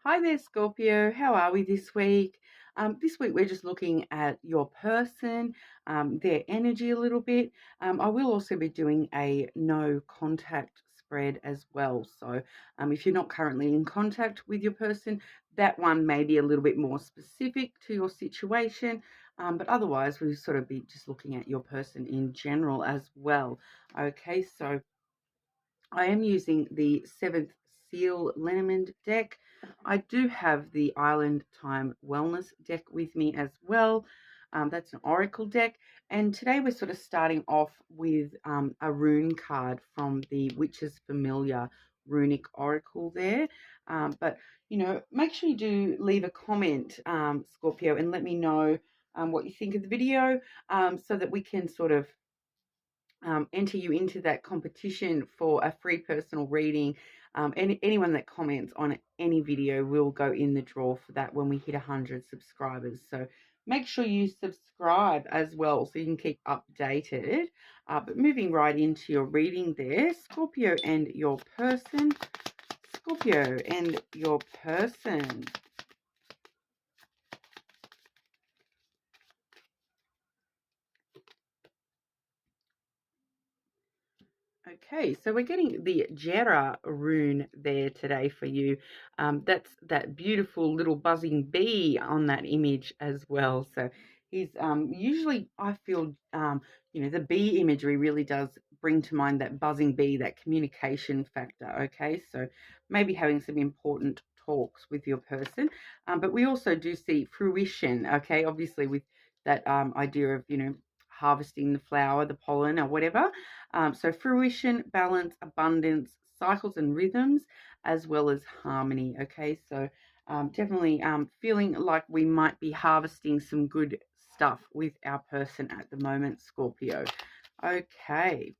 Hi there, Scorpio. How are we this week? This week we're just looking at your person, their energy a little bit. I will also be doing a no contact spread as well. So if you're not currently in contact with your person, that one may be a little bit more specific to your situation. But otherwise, we'll sort of be just looking at your person in general as well. Okay, so I am using the Seventh Seal Lenormand deck. I do have the Island Time Wellness deck with me as well. That's an oracle deck. And today we're sort of starting off with a rune card from the Witch's Familiar runic oracle there. But, make sure you do leave a comment, Scorpio, and let me know what you think of the video so that we can sort of enter you into that competition for a free personal reading. Anyone that comments on any video will go in the draw for that when we hit 100 subscribers. So make sure you subscribe as well so you can keep updated. But moving right into your reading there, Scorpio and your person. Scorpio and your person. Okay, so we're getting the Jera rune there today for you. That's that beautiful little buzzing bee on that image as well. So he's usually, I feel, the bee imagery really does bring to mind that buzzing bee, that communication factor. Okay, so maybe having some important talks with your person. But we also do see fruition, okay, obviously with that idea of, harvesting the flower, the pollen, or whatever. So fruition, balance, abundance, cycles and rhythms, as well as harmony. Okay, so definitely feeling like we might be harvesting some good stuff with our person at the moment, Scorpio. Okay,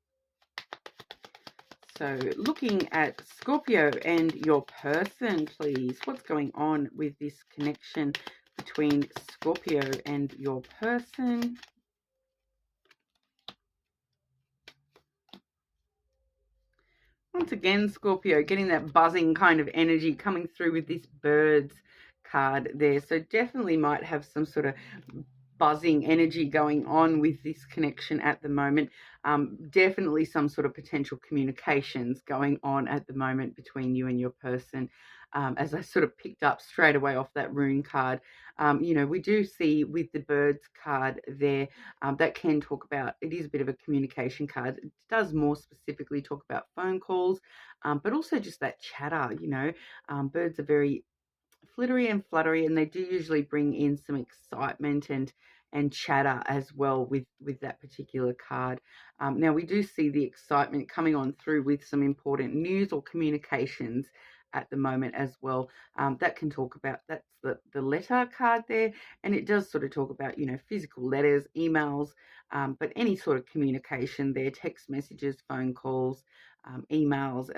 so looking at Scorpio and your person, please. What's going on with this connection between Scorpio and your person? Once again, Scorpio, getting that buzzing kind of energy coming through with this birds card there. So definitely might have some sort of buzzing energy going on with this connection at the moment. Definitely some sort of potential communications going on at the moment between you and your person. As I sort of picked up straight away off that rune card, we do see with the birds card there, that can talk about, it is a bit of a communication card. It does more specifically talk about phone calls, but also just that chatter. Birds are very flittery and fluttery, and they do usually bring in some excitement and chatter as well with that particular card. Now we do see the excitement coming on through with some important news or communications at the moment as well. That can talk about, that's the letter card there, and it does sort of talk about physical letters, emails, but any sort of communication there, text messages, phone calls, emails,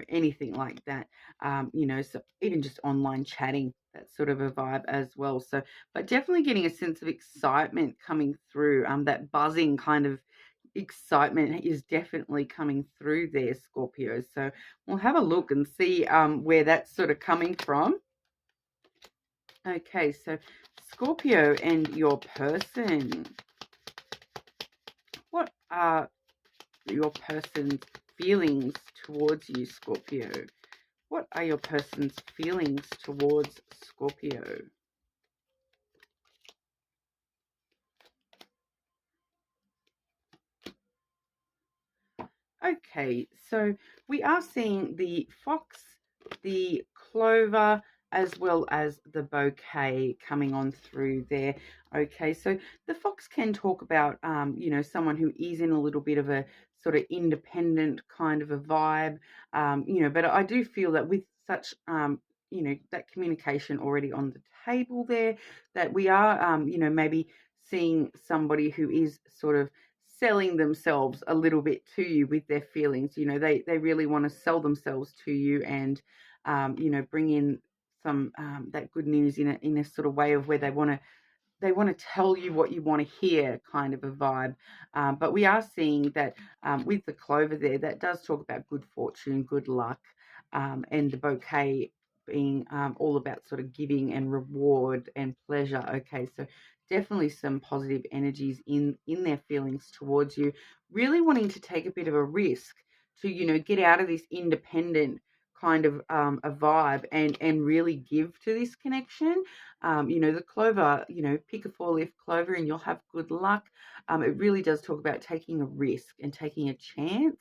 anything like that. So even just online chatting, that sort of a vibe as well. So, but definitely getting a sense of excitement coming through. That buzzing kind of excitement is definitely coming through there, Scorpio. So we'll have a look and see where that's sort of coming from. Okay, so Scorpio and your person. What are your person's feelings towards you, Scorpio? What are your person's feelings towards Scorpio? Okay, so we are seeing the fox, the clover, as well as the bouquet coming on through there. Okay, so the fox can talk about, someone who is in a little bit of a sort of independent kind of a vibe, but I do feel that with such, that communication already on the table there, that we are, maybe seeing somebody who is sort of selling themselves a little bit to you with their feelings. They really want to sell themselves to you and, bring in some that good news in a sort of way of where they want to tell you what you want to hear, kind of a vibe. But we are seeing that with the clover there, that does talk about good fortune, good luck, and the bouquet being all about sort of giving and reward and pleasure. Okay, so definitely some positive energies in their feelings towards you, really wanting to take a bit of a risk to, you know, get out of this independent kind of a vibe and really give to this connection. You know, the clover, you know, pick a four-leaf clover and you'll have good luck. It really does talk about taking a risk and taking a chance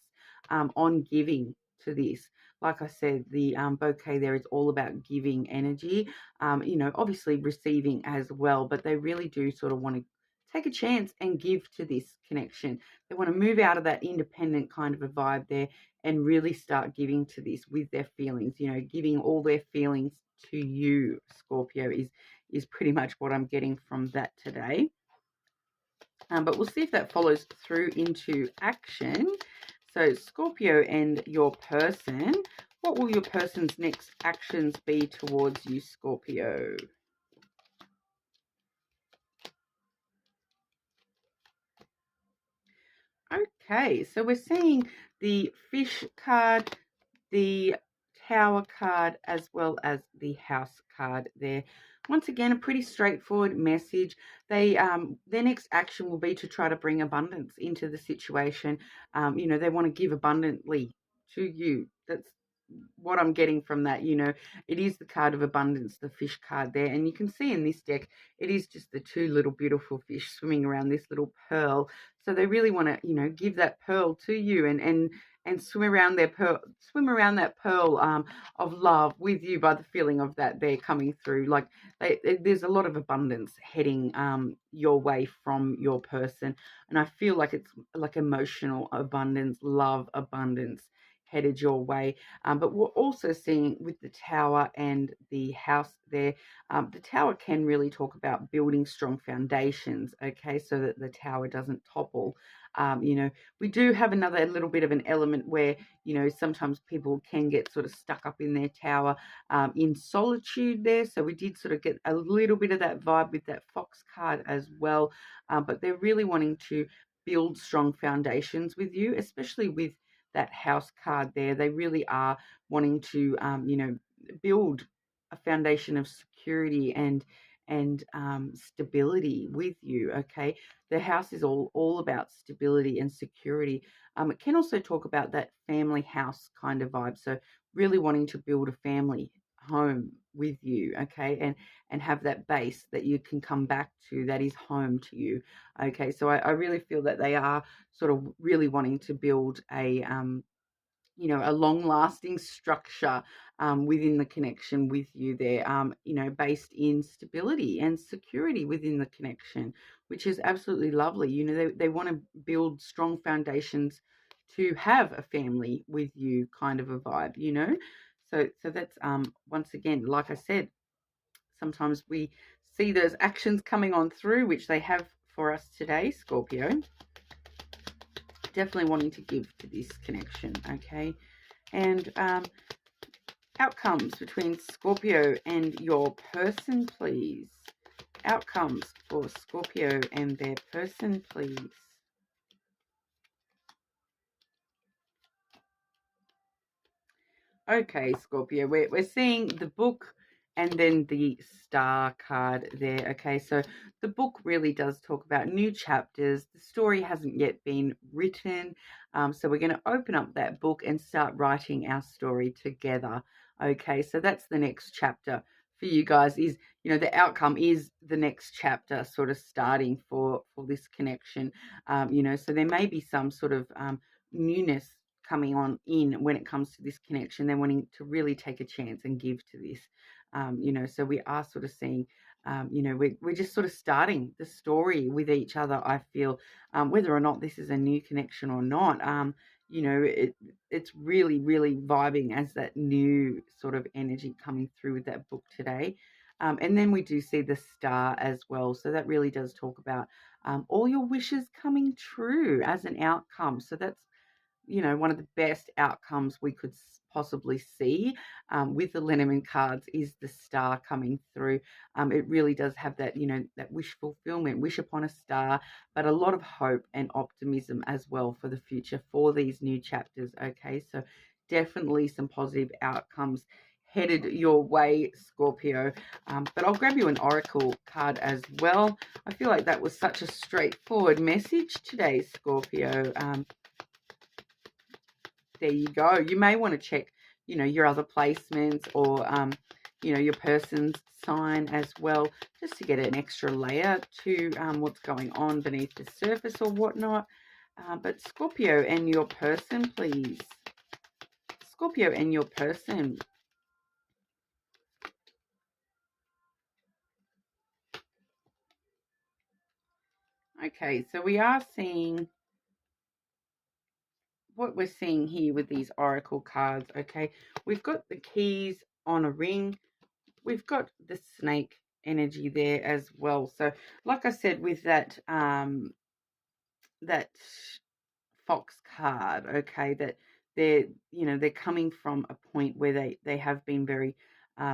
on giving to this. Like I said, the bouquet there is all about giving energy, you know, obviously receiving as well, but they really do sort of want to take a chance and give to this connection. They want to move out of that independent kind of a vibe there and really start giving to this with their feelings, you know, giving all their feelings to you, Scorpio, is pretty much what I'm getting from that today. But we'll see if that follows through into action. So Scorpio and your person, what will your person's next actions be towards you, Scorpio? Okay, so we're seeing the Fish card, the Tower card, as well as the House card there. Once again, a pretty straightforward message. Their next action will be to try to bring abundance into the situation. You know, they want to give abundantly to you. That's what I'm getting from that. You know, it is the card of abundance, the Fish card there, and you can see in this deck it is just the two little beautiful fish swimming around this little pearl. So they really want to, you know, give that pearl to you and swim around their pearl, swim around that pearl of love with you by the feeling of that they're coming through. Like there's a lot of abundance heading your way from your person, and I feel like it's like emotional abundance, love abundance headed your way. But we're also seeing with the Tower and the House there, the Tower can really talk about building strong foundations, okay, so that the Tower doesn't topple. You know, we do have another little bit of an element where, you know, sometimes people can get sort of stuck up in their tower in solitude there. So we did sort of get a little bit of that vibe with that Fox card as well. But they're really wanting to build strong foundations with you, especially with that House card there. They really are wanting to, you know, build a foundation of security and stability with you. Okay, the House is all about stability and security. It can also talk about that family house kind of vibe. So really wanting to build a family home with you, okay, and have that base that you can come back to that is home to you. Okay, so I really feel that they are sort of really wanting to build a you know, a long-lasting structure within the connection with you there, you know, based in stability and security within the connection, which is absolutely lovely. You know, they want to build strong foundations to have a family with you kind of a vibe, you know. So that's once again, like I said, sometimes we see those actions coming on through, which they have for us today, Scorpio. Definitely wanting to give to this connection, okay? And outcomes between Scorpio and your person, please. Outcomes for Scorpio and their person, please. Okay, Scorpio, we're seeing the book and then the star card there. Okay, so the book really does talk about new chapters. The story hasn't yet been written. So we're going to open up that book and start writing our story together. Okay, so that's the next chapter for you guys is, you know, the outcome is the next chapter sort of starting for this connection. You know, so there may be some sort of newness coming on in when it comes to this connection. They're wanting to really take a chance and give to this. You know, so we are sort of seeing, you know, we're just sort of starting the story with each other, I feel, whether or not this is a new connection or not. You know, it's really, really vibing as that new sort of energy coming through with that book today. And then we do see the star as well. So that really does talk about all your wishes coming true as an outcome. So that's, you know, one of the best outcomes we could possibly see with the Lenormand cards is the star coming through. It really does have that, you know, that wish fulfillment, wish upon a star, but a lot of hope and optimism as well for the future for these new chapters. Okay, so definitely some positive outcomes headed your way, Scorpio. But I'll grab you an oracle card as well. I feel like that was such a straightforward message today, Scorpio. There you go. You may want to check, your other placements or, your person's sign as well, just to get an extra layer to what's going on beneath the surface or whatnot. But Scorpio and your person, please. Scorpio and your person. Okay, so we are seeing what we're seeing here with these oracle cards. Okay, we've got the keys on a ring. We've got the snake energy there as well. So like I said, with that that fox card, okay, that they're coming from a point where they have been very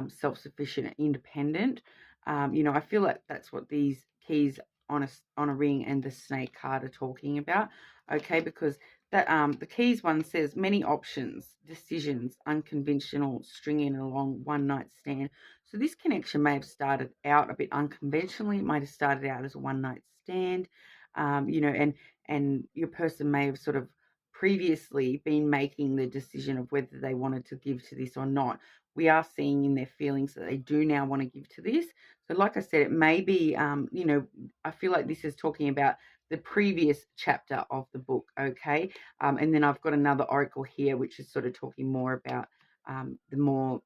self-sufficient and independent. I feel like that's what these keys on a ring and the snake card are talking about, okay, because that the keys one says many options, decisions, unconventional, stringing along, one night stand. So this connection may have started out a bit unconventionally. It might have started out as a one night stand, and your person may have sort of previously been making the decision of whether they wanted to give to this or not. We are seeing in their feelings that they do now want to give to this. So like I said, it may be, I feel like this is talking about the previous chapter of the book, okay? And then I've got another oracle here, which is sort of talking more about the more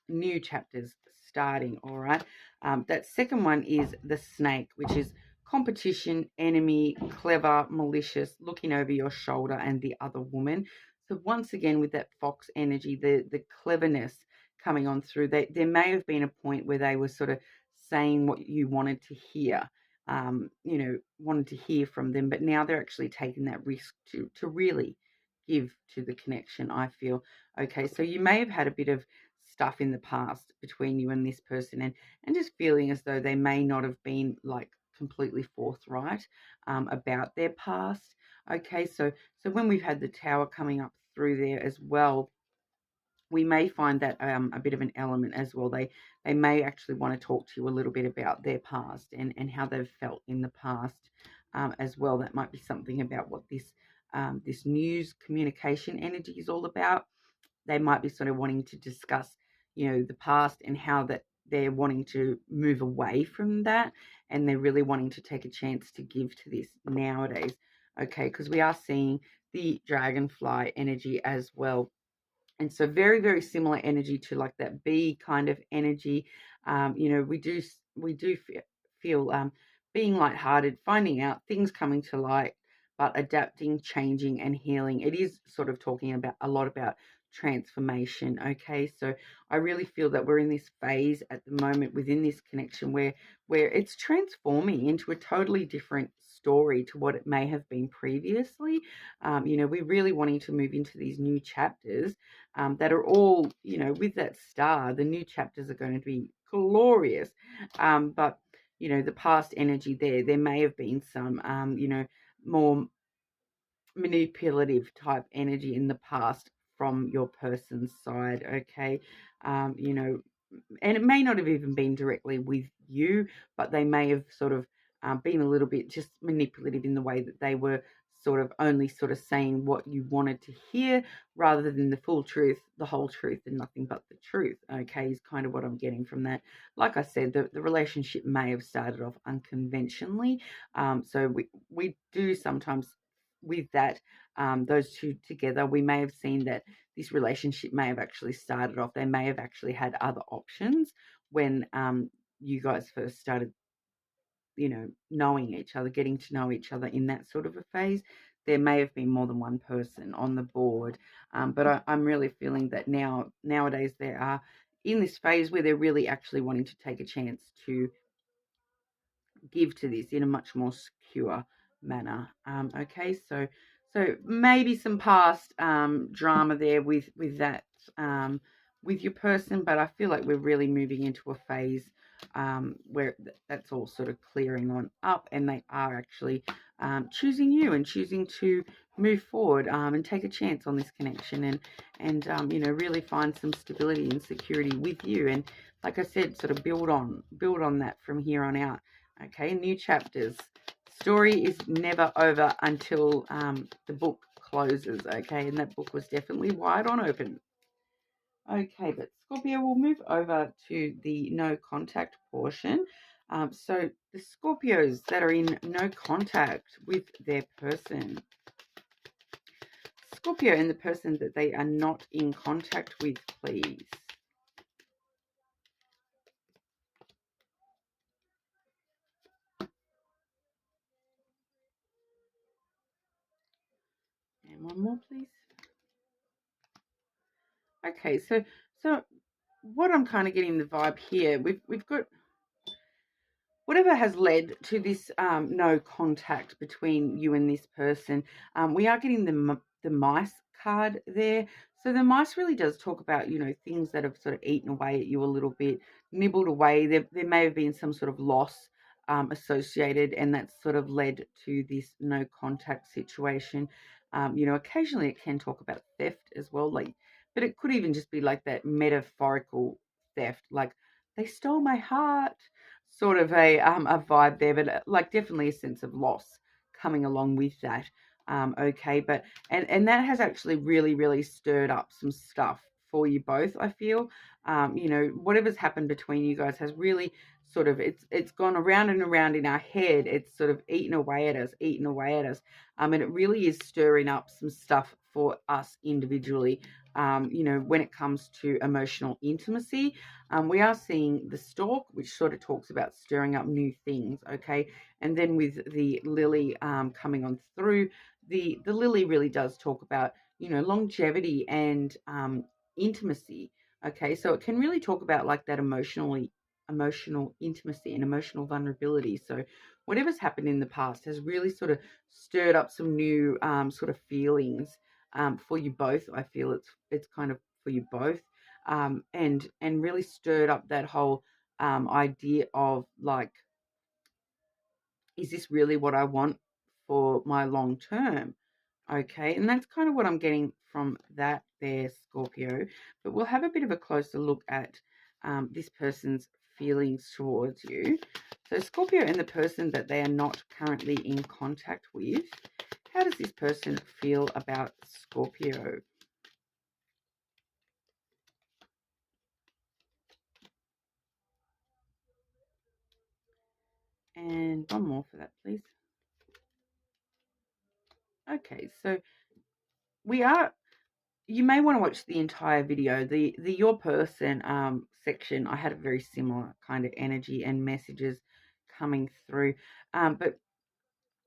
new chapters starting, all right? That second one is the snake, which is competition, enemy, clever, malicious, looking over your shoulder, and the other woman. So once again, with that fox energy, the cleverness coming on through, there may have been a point where they were sort of saying what you wanted to hear, wanted to hear from them, but now they're actually taking that risk to really give to the connection, I feel. Okay, so you may have had a bit of stuff in the past between you and this person, and just feeling as though they may not have been like completely forthright about their past. Okay, so when we've had the tower coming up through there as well, we may find that a bit of an element as well. They may actually want to talk to you a little bit about their past and how they've felt in the past as well. That might be something about what this news communication energy is all about. They might be sort of wanting to discuss, the past and how that they're wanting to move away from that, and they're really wanting to take a chance to give to this nowadays. Okay, because we are seeing the dragonfly energy as well. And so very, very similar energy to like that bee kind of energy. We do feel being lighthearted, finding out things coming to light, but adapting, changing, and healing. It is sort of talking about a lot about transformation. Okay, so I really feel that we're in this phase at the moment within this connection where it's transforming into a totally different story to what it may have been previously. We're really wanting to move into these new chapters that are all, with that star. The new chapters are going to be glorious, but the past energy there may have been some, more manipulative type energy in the past from your person's side, okay? And it may not have even been directly with you, but they may have sort of been a little bit just manipulative in the way that they were sort of only sort of saying what you wanted to hear rather than the full truth, the whole truth, and nothing but the truth, okay, is kind of what I'm getting from that. Like I said, the relationship may have started off unconventionally. So we do sometimes with that, those two together, we may have seen that this relationship may have actually started off. They may have actually had other options when you guys first started, knowing each other, getting to know each other in that sort of a phase. There may have been more than one person on the board, but I'm really feeling that nowadays they are in this phase where they're really actually wanting to take a chance to give to this in a much more secure manner. Okay, so maybe some past drama there with that with your person, but I feel like we're really moving into a phase where that's all sort of clearing on up, and they are actually choosing you and choosing to move forward and take a chance on this connection and you know, really find some stability and security with you. And like I said, sort of build on that from here on out. Okay, new chapters. Story is never over until the book closes. Okay, and that book was definitely wide on open. Okay, but Scorpio, will move over to the no contact portion. So the Scorpios that are in no contact with their person. Scorpio and the person that they are not in contact with, please. And one more, please. Okay, so what I'm kind of getting the vibe here, we've got whatever has led to this no contact between you and this person. We are getting the mice card there. So the mice really does talk about, you know, things that have sort of eaten away at you a little bit, nibbled away. There may have been some sort of loss associated, and that's sort of led to this no contact situation. You know, occasionally it can talk about theft as well, like, but it could even just be like that metaphorical theft, like they stole my heart, sort of a vibe there, but like definitely a sense of loss coming along with that. Okay, but and that has actually really stirred up some stuff for you both. I feel, you know, whatever's happened between you guys has really sort of it's gone around and around in our head. It's sort of eaten away at us, and it really is stirring up some stuff for us individually. You know, when it comes to emotional intimacy. We are seeing the stork, which sort of talks about stirring up new things, okay? And then with the lily coming on through, the lily really does talk about, you know, longevity and intimacy, okay? So it can really talk about like that emotional intimacy and emotional vulnerability. So whatever's happened in the past has really sort of stirred up some new sort of feelings for you both. I feel it's kind of for you both and really stirred up that whole idea of like, is this really what I want for my long term? Okay, and that's kind of what I'm getting from that there, Scorpio. But we'll have a bit of a closer look at this person's feelings towards you. So Scorpio and the person that they are not currently in contact with, how does this person feel about Scorpio? And one more for that, please. Okay, so we are, you may want to watch the entire video. The your person section, I had a very similar kind of energy and messages coming through. But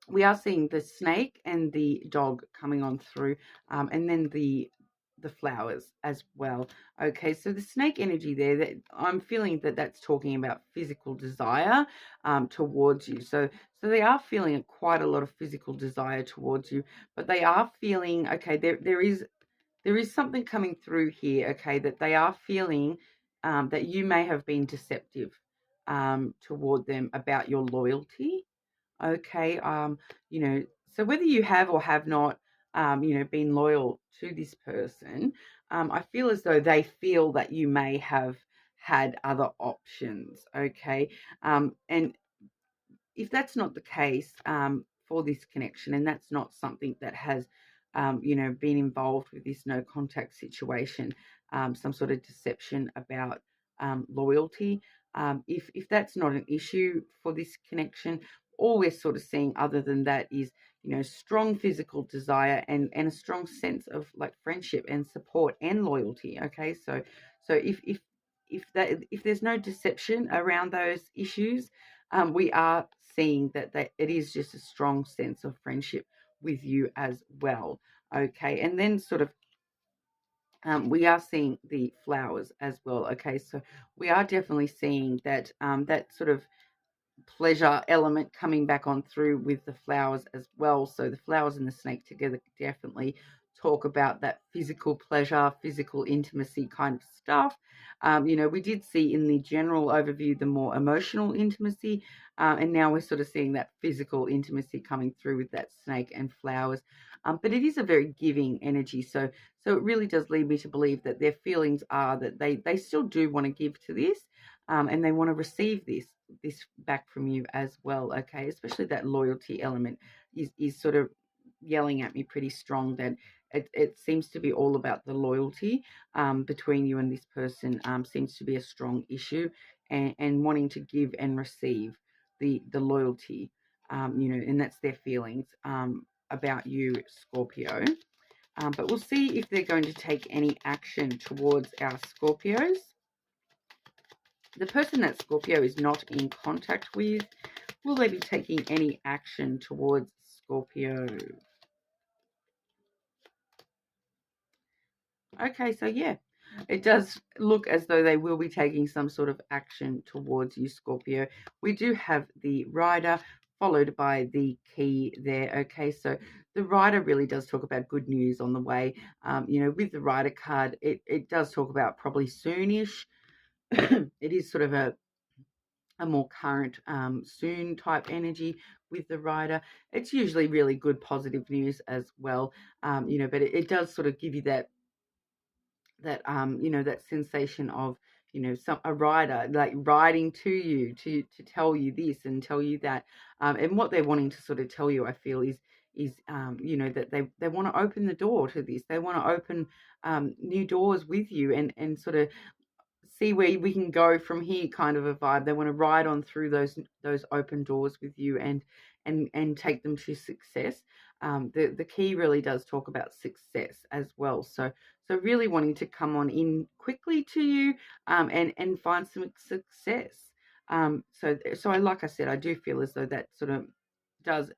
we are seeing the snake and the dog coming on through, and then the flowers as well. Okay, so the snake energy there, that I'm feeling that that's talking about physical desire towards you. So they are feeling quite a lot of physical desire towards you, but they are feeling, okay, there is something coming through here, okay, that they are feeling that you may have been deceptive toward them about your loyalty. Okay, you know, so whether you have or have not, you know, been loyal to this person, I feel as though they feel that you may have had other options. Okay, and if that's not the case for this connection, and that's not something that has, you know, been involved with this no contact situation, some sort of deception about loyalty, if that's not an issue for this connection, all we're sort of seeing other than that is, you know, strong physical desire and a strong sense of like friendship and support and loyalty. Okay, so if there's no deception around those issues, we are seeing that it is just a strong sense of friendship with you as well. Okay, and then sort of we are seeing the flowers as well. Okay, so we are definitely seeing that that sort of pleasure element coming back on through with the flowers as well. So the flowers and the snake together definitely talk about that physical pleasure, physical intimacy kind of stuff. You know, we did see in the general overview the more emotional intimacy, and now we're sort of seeing that physical intimacy coming through with that snake and flowers. But it is a very giving energy, so it really does lead me to believe that their feelings are that they still do want to give to this, and they want to receive this back from you as well. Okay, especially that loyalty element is sort of yelling at me pretty strong that it seems to be all about the loyalty between you and this person. Seems to be a strong issue, and wanting to give and receive the loyalty, you know, and that's their feelings about you, Scorpio. But we'll see if they're going to take any action towards our Scorpios. The person that Scorpio is not in contact with, will they be taking any action towards Scorpio? Okay, so yeah, it does look as though they will be taking some sort of action towards you, Scorpio. We do have the Rider followed by the Key there. Okay, so the Rider really does talk about good news on the way. You know, with the Rider card, it does talk about probably soonish. It is sort of a more current, soon type energy with the Rider. It's usually really good, positive news as well. You know, but it does sort of give you that you know, that sensation of, you know, a rider like riding to you to tell you this and tell you that, and what they're wanting to sort of tell you, I feel, is you know, that they want to open the door to this. They want to open new doors with you, and sort of see where we can go from here, kind of a vibe. They want to ride on through those open doors with you, and take them to success. The Key really does talk about success as well. So really wanting to come on in quickly to you, and find some success. So like I said, I do feel as though that sort of does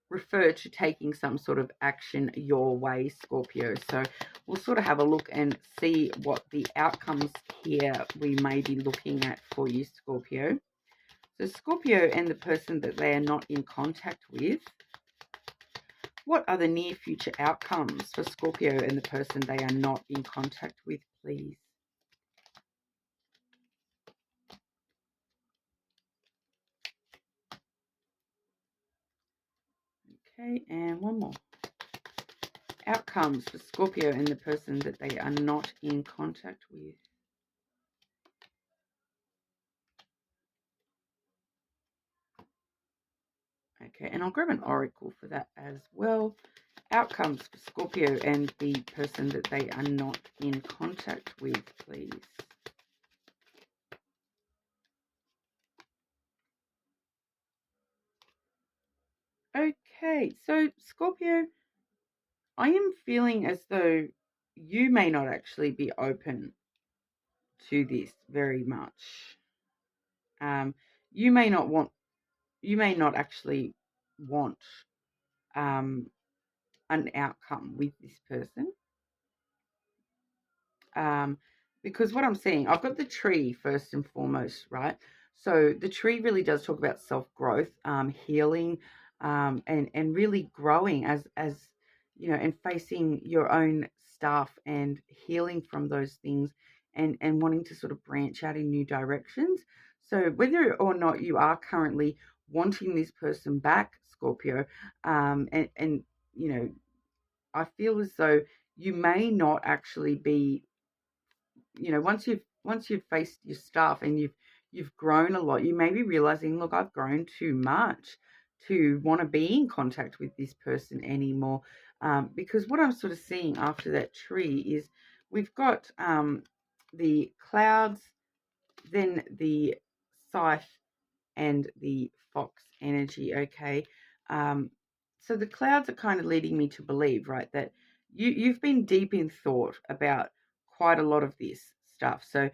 refer to taking some sort of action your way, Scorpio. So we'll sort of have a look and see what the outcomes here we may be looking at for you, Scorpio. So Scorpio and the person that they are not in contact with, what are the near future outcomes for Scorpio and the person they are not in contact with, please? Okay, and one more. Outcomes for Scorpio and the person that they are not in contact with. Okay, and I'll grab an oracle for that as well. Outcomes for Scorpio and the person that they are not in contact with, please. Okay, so Scorpio, I am feeling as though you may not actually be open to this very much. You may not actually want an outcome with this person. Because what I'm seeing, I've got the tree first and foremost, right? So the tree really does talk about self-growth, healing, and really growing as you know, and facing your own stuff and healing from those things, and wanting to sort of branch out in new directions. So whether or not you are currently wanting this person back, Scorpio, and you know, I feel as though you may not actually be, you know, once you've faced your stuff and you've grown a lot, you may be realizing, look, I've grown too much to want to be in contact with this person anymore. Because what I'm sort of seeing after that tree is we've got the clouds, then the scythe, and the fox energy. Okay, so the clouds are kind of leading me to believe, right, that you've been deep in thought about quite a lot of this stuff. So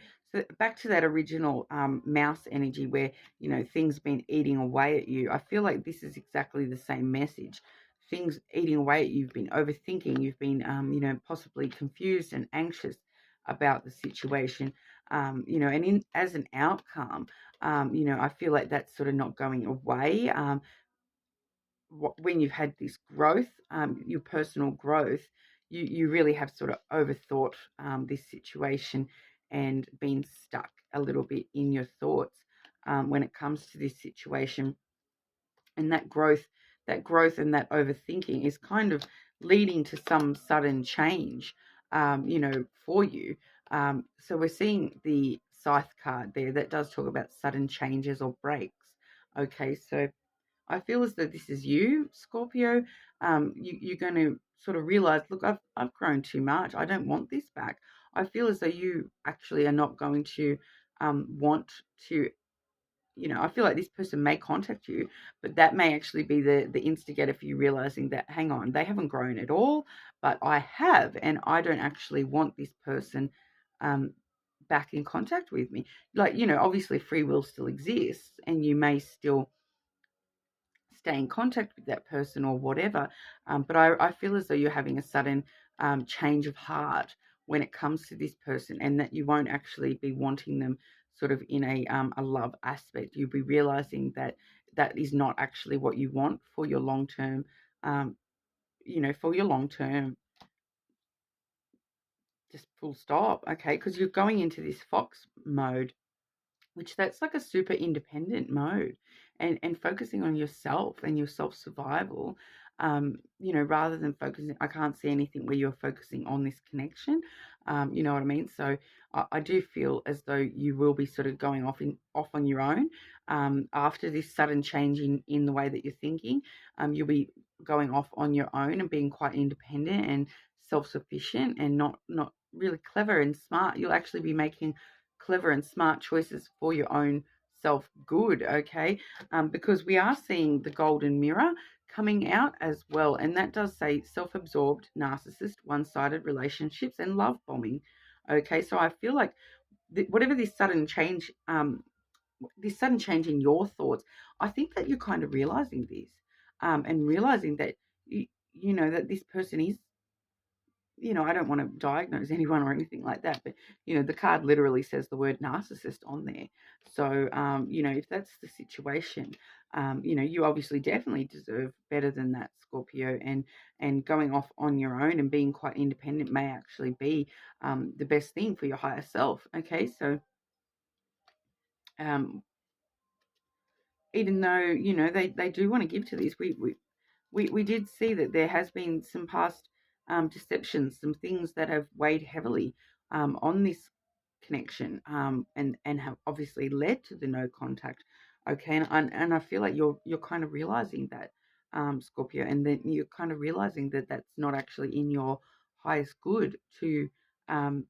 back to that original mouse energy, where, you know, things been eating away at you. I feel like this is exactly the same message. Things eating away at you. You've been overthinking. You've been you know, possibly confused and anxious about the situation. You know, and as an outcome, you know, I feel like that's sort of not going away. When you've had this growth, your personal growth, you really have sort of overthought this situation and been stuck a little bit in your thoughts when it comes to this situation. And that growth and that overthinking is kind of leading to some sudden change, for you. So we're seeing the Scythe card there that does talk about sudden changes or breaks. Okay, so I feel as though this is you, Scorpio. You're going to sort of realize, look, I've grown too much. I don't want this back. I feel as though you actually are not going to want to. I feel like this person may contact you, but that may actually be the instigator for you realizing that, hang on, they haven't grown at all, but I have, and I don't actually want this person back in contact with me. Like, obviously free will still exists, and you may still stay in contact with that person or whatever. But I feel as though you're having a sudden change of heart when it comes to this person, and that you won't actually be wanting them sort of in a love aspect. You'll be realizing that that is not actually what you want for your long term, for your long term, just full stop. Okay, because you're going into this fox mode, which that's like a super independent mode, and focusing on yourself and your self survival, rather than focusing. I can't see anything where you're focusing on this connection. You know what I mean? So I do feel as though you will be sort of going off on your own after this sudden change in the way that you're thinking. You'll be going off on your own and being quite independent and self sufficient, and not really clever and smart. You'll actually be making clever and smart choices for your own self good, okay? Because we are seeing the golden mirror coming out as well, and that does say self-absorbed, narcissist, one-sided relationships, and love bombing. Okay, so I feel like whatever this sudden change, in your thoughts, I think that you're kind of realizing this, and realizing that that this person is, I don't want to diagnose anyone or anything like that, but, the card literally says the word narcissist on there. So, if that's the situation, you obviously definitely deserve better than that, Scorpio, and going off on your own and being quite independent may actually be the best thing for your higher self. Okay, so um, even though, they do want to give to this, we did see that there has been some past deceptions, some things that have weighed heavily on this connection, and have obviously led to the no contact. Okay, and I feel like you're kind of realizing that, Scorpio, and then you're kind of realizing that that's not actually in your highest good to um,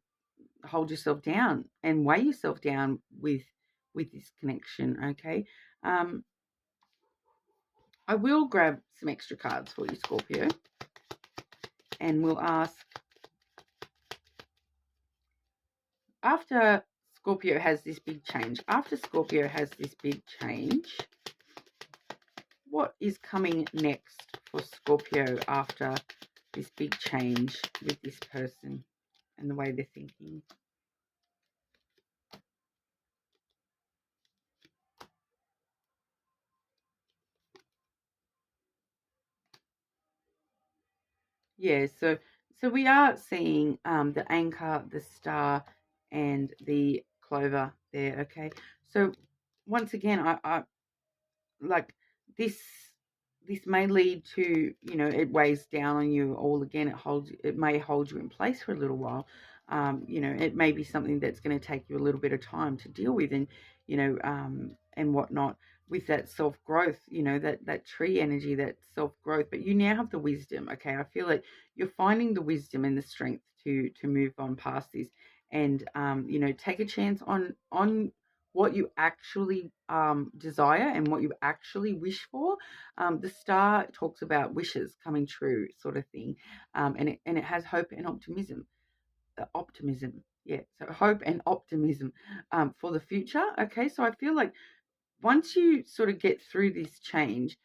hold yourself down and weigh yourself down with this connection. Okay. Um, I will grab some extra cards for you, Scorpio, and we'll ask, after Scorpio has this big change, what is coming next for Scorpio after this big change with this person and the way they're thinking? Yeah, so we are seeing the anchor, the star, and the clover there. Okay, so once again, I like this. This may lead to, it weighs down on you all again. It may hold you in place for a little while. It may be something that's going to take you a little bit of time to deal with, and whatnot, with that self growth, that tree energy, that self growth. But you now have the wisdom. Okay, I feel like you're finding the wisdom and the strength to move on past this, and take a chance on what you actually desire and what you actually wish for. The star talks about wishes coming true, sort of thing, and it has hope and optimism. Optimism, yeah. So hope and optimism for the future. Okay, so I feel like once you sort of get through this change,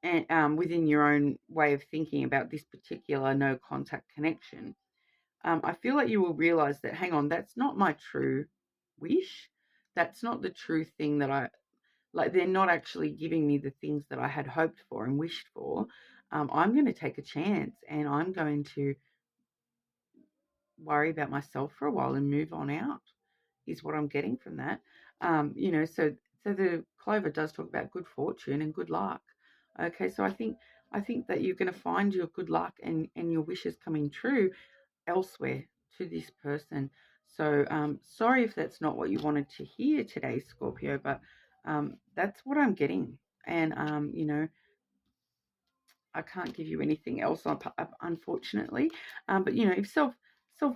and within your own way of thinking about this particular no contact connection, I feel like you will realize that, hang on, that's not my true wish. That's not the true thing that I like. They're not actually giving me the things that I had hoped for and wished for. I'm going to take a chance, and I'm going to worry about myself for a while and move on out, is what I'm getting from that. You know, so the clover does talk about good fortune and good luck. Okay, so I think that you're going to find your good luck and your wishes coming true elsewhere to this person. So sorry if that's not what you wanted to hear today, Scorpio, but that's what I'm getting. And you know, I can't give you anything else, unfortunately. But you know, if self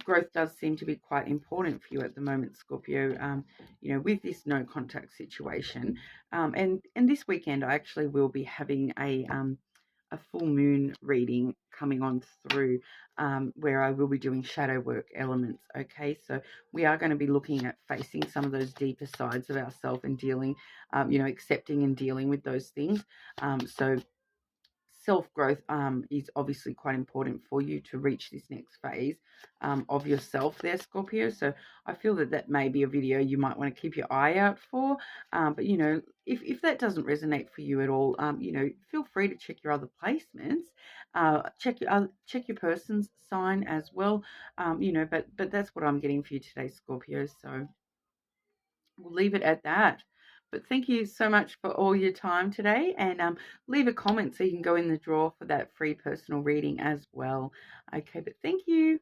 growth does seem to be quite important for you at the moment, Scorpio. You know, with this no contact situation, and this weekend I actually will be having a full moon reading coming on through, where I will be doing shadow work elements. Okay, so we are going to be looking at facing some of those deeper sides of ourselves and dealing, you know, accepting and dealing with those things. So self-growth is obviously quite important for you to reach this next phase of yourself there, Scorpio. So I feel that that may be a video you might want to keep your eye out for. But, you know, if that doesn't resonate for you at all, you know, feel free to check your other placements. Check your person's sign as well. You know, but that's what I'm getting for you today, Scorpio. So we'll leave it at that. But thank you so much for all your time today, and leave a comment so you can go in the draw for that free personal reading as well. Okay, but thank you.